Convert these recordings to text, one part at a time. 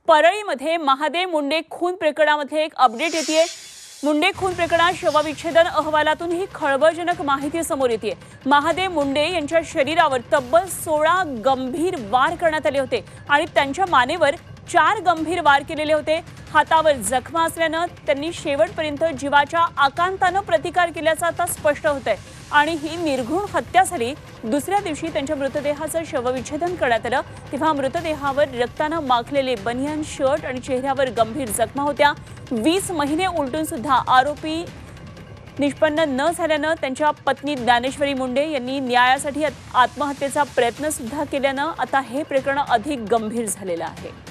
परळीमध्ये महादेव मुंडे खून प्रकरणामध्ये एक अपडेट येते। मुंडे खून प्रकरणात शवविच्छेदन अहवालातून ही खळबळजनक माहिती समोर येते। महादेव मुंडे यांच्या शरीरावर तब्बल 16 गंभीर वार करण्यात आले होते आणि त्यांच्या मानेवर 4 गंभीर वार केलेले होते। हातावर जखमा असल्याने त्यांनी शेवटपर्यंत जीवाच्या आकांताने प्रतिकार केल्याचं आता स्पष्ट होतंय आणि ही निर्घृण हत्या झाली। दुसऱ्या दिवशी त्यांच्या मृतदेहाचं शवविच्छेदन करण्यात आलं तेव्हा मृतदेहावर रक्ताने माखलेले बनियान, शर्ट आणि चेहऱ्यावर गंभीर जखमा होत्या। 20 महिने उलटून सुद्धा आरोपी निष्पन्न न झाल्याने त्यांच्या पत्नी ज्ञानेश्वरी मुंडे यांनी न्यायासाठी आत्महत्येचा प्रयत्न सुद्धा केल्याने आता हे प्रकरण अधिक गंभीर झालेलं आहे।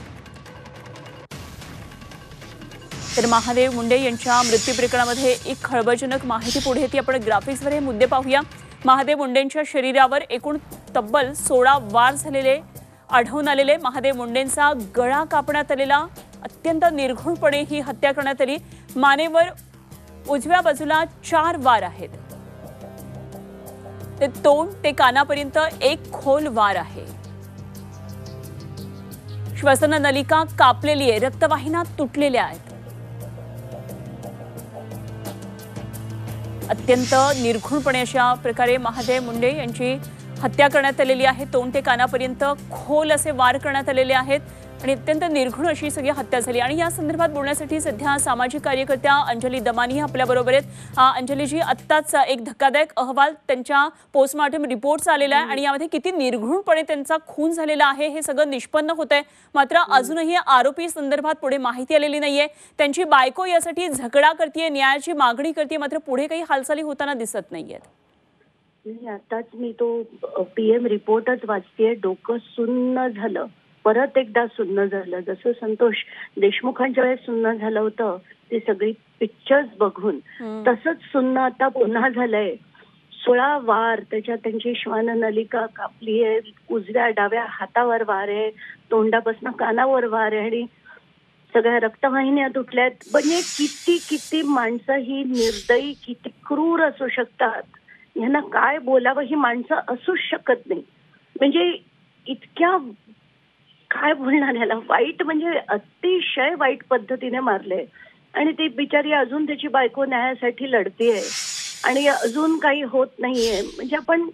तर महादेव मुंडे यांच्या मृत्यू प्रकरणामध्ये एक खळबळजनक माहिती पुढे येते। आपण ग्राफिक्सवर हे मुद्दे पाहूया। महादेव मुंडेंच्या शरीरावर एकूण तब्बल 16 वार झालेले आढळून आलेले। महादेव मुंडेंचा गळा कापण्यात आलेला, अत्यंत निर्घृणपणे ही हत्या करण्यात आली। मानेवर उजव्या बाजूला 4 वार आहेत, ते तोंड ते कानापर्यंत एक खोल वार आहे। श्वसन नलिका कापलेली आहे, रक्तवाहिन्या तुटलेल्या आहेत। अत्यंत निर्घृणपणे अशा प्रकारे महादेव मुंडे यांची हत्या करण्यात आलेली आहे। तोंड ते कानापर्यंत खोल असे वार करण्यात आलेले आहेत आणि अत्यंत निर्घृण अशी सगळी हत्या झाली। आणि या संदर्भात बोलण्यासाठी सध्या सामाजिक कार्यकर्त्या अंजली दमानी आपल्या बरोबर आहेत। अंजलीजी, आत्ताच एक धक्कादायक अहवाल त्यांच्या पोस्टमॉर्टम रिपोर्ट्स आलेला आहे आणि यामध्ये किती निर्घृणपणे त्यांचा खून झालेला आहे हे सगळं निष्पन्न होतंय। मात्र अजूनही आरोपी संदर्भात पुढे माहिती आलेली नाहीये। त्यांची बायको यासाठी झगडा करते, न्यायाची मागणी करते, मात्र पुढे काही हालचाली होताना दिसत नाहीयेत। आताच मी तो पीएम रिपोर्टच वाचतेय, डोकं सुन्न झालं, परत एकदा सुन्न झालं। जसं संतोष देशमुखांच्या वेळेस सुन्न झालं होतं ते सगळी पिक्चर्स बघून, तसंच सुन्न आता पुन्हा झालंय। 16 वार, त्याच्यात त्यांची श्वान नलिका कापली आहे, उजव्या डाव्या हातावर वार आहे, तोंडापासून कानावर वार आहे आणि सगळ्या रक्तवाहिन्या तुटल्यात। म्हणजे किती किती माणसं ही निर्दयी, किती क्रूर असू शकतात, यांना काय बोलावं, ही माणसं असूच शकत नाही। म्हणजे इतक्या काय बोलणार याला, वाईट म्हणजे अतिशय वाईट पद्धतीने मारले आणि ती बिचारी अजून त्याची बायको न्यायासाठी लढतीये आणि अजून काही होत नाहीये। म्हणजे आपण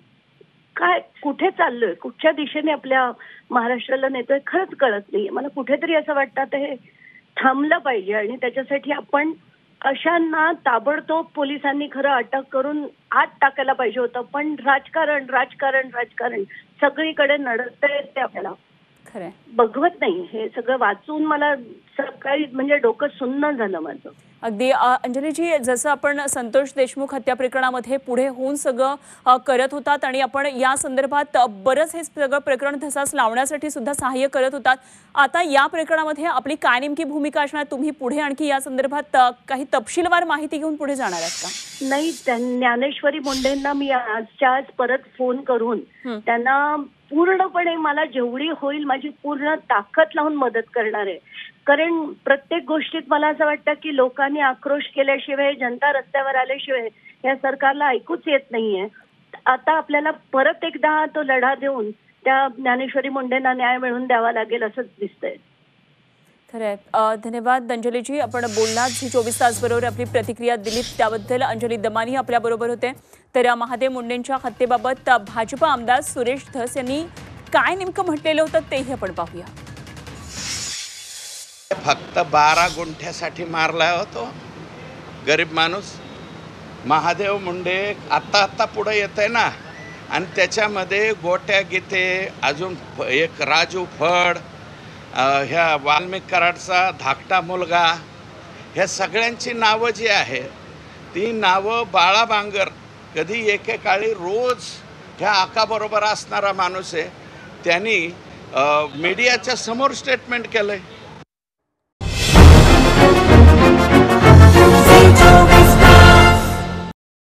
काय कुठे चाललोय, कुठच्या दिशेने आपल्या महाराष्ट्राला नेतोय खरंच कळत नाहीये। मला कुठेतरी असं वाटतं हे थांबलं पाहिजे आणि त्याच्यासाठी आपण अशांना ताबडतोब पोलिसांनी खरं अटक करून आत टाकायला पाहिजे होतं। पण राजकारण राजकारण राजकारण सगळीकडे नडतंय, ते आपल्याला बघवत नाही। हे सगळं वाचून मला सकाळी म्हणजे डोकं सुन्न झालं माझं। अगदी अंजलीजी, जसं आपण संतोष देशमुख हत्या प्रकरणामध्ये पुढे होऊन सगळं करत होतात आणि आपण या संदर्भात बरंच हे सगळं प्रकरण धसास लावण्यासाठी सुद्धा सहाय्य करत होतात, आता या प्रकरणामध्ये आपली काय नेमकी भूमिका असणार? तुम्ही पुढे आणखी या संदर्भात काही तपशीलवार माहिती घेऊन पुढे जाणार आहात का? नाही, ज्ञानेश्वरी मुंडेंना मी आजच्या आज परत फोन करून त्यांना पूर्णपणे मला जेवढी होईल माझी पूर्ण ताकद लावून मदत करणार आहे। कारण प्रत्येक गोष्टीत मला असं वाटतं की लोकांनी आक्रोश केल्याशिवाय, जनता रस्त्यावर आल्याशिवाय या सरकारला ऐकूच येत नाहीये। आता आपल्याला परत एकदा तो लढा देऊन त्या ज्ञानेश्वरी मुंडेंना न्याय मिळवून द्यावा लागेल असंच दिसतंय। खरंय, धन्यवाद अंजलीजी, आपण बोललात, जी 24 तास बरोबर आपली प्रतिक्रिया दिली त्याबद्दल। अंजली दमानी आपल्या बरोबर होते। तर महादेव मुंडेंच्या हत्येबाबत भाजप आमदार सुरेश धस यांनी काय नेमकं म्हटलेलं होतं तेही आपण पाहूया। फक्त 12 गुंठ्यासाठी मारला होतो गरीब माणूस। महादेव मुंडे आता पुढे येत आहे ना, आणि त्याच्यामध्ये गोट्या गीते, अजून एक राजू फड, ह्या वाल्मिक कराडचा धाकटा मुलगा, ह्या सगळ्यांची नावं जी आहे ती नावं बाळा बांगर कधी एकेकाळी रोज ह्या आकाबरोबर असणारा माणूस आहे। त्यांनी मीडियाच्या समोर स्टेटमेंट केलंय